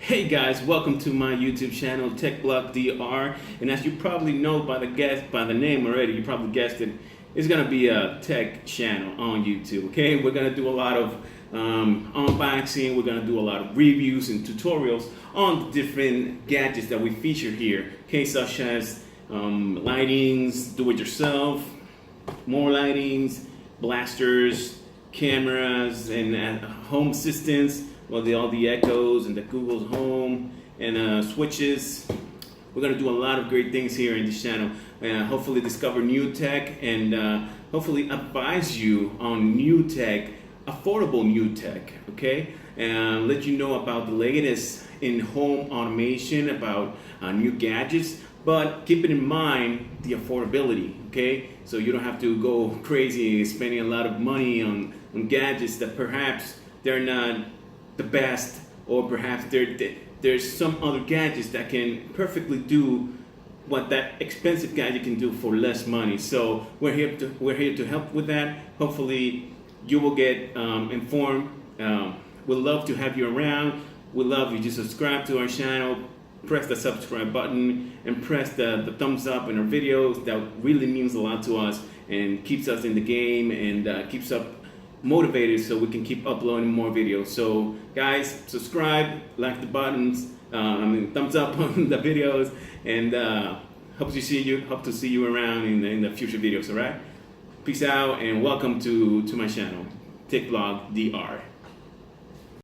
Hey guys, welcome to my YouTube channel, TechBlock DR. And as you probably know by the name already, you probably guessed it. It's gonna be a tech channel on YouTube. Okay, we're gonna do a lot of unboxing. We're gonna do a lot of reviews and tutorials on different gadgets that we feature here. Okay, such as lightings, do-it-yourself, more lightings, blasters, cameras, and home assistants. Well, all the Echoes and the Google's Home and switches. We're gonna do a lot of great things here in this channel. Hopefully discover new tech and hopefully advise you on new tech, affordable new tech, okay? And let you know about the latest in home automation, about new gadgets, but keep it in mind the affordability, okay? So you don't have to go crazy spending a lot of money on gadgets that perhaps they're not the best, or perhaps there's some other gadgets that can perfectly do what that expensive gadget can do for less money. So we're here to help with that. Hopefully you will get informed. We'd love to have you around. We'd love you to subscribe to our channel, press the subscribe button, and press the thumbs up in our videos. That really means a lot to us and keeps us in the game and keeps us motivated so we can keep uploading more videos. So guys, subscribe, like the buttons, thumbs up on the videos, and hope to see you around in the future videos. All right, peace out and welcome to my channel, TechBlock DR.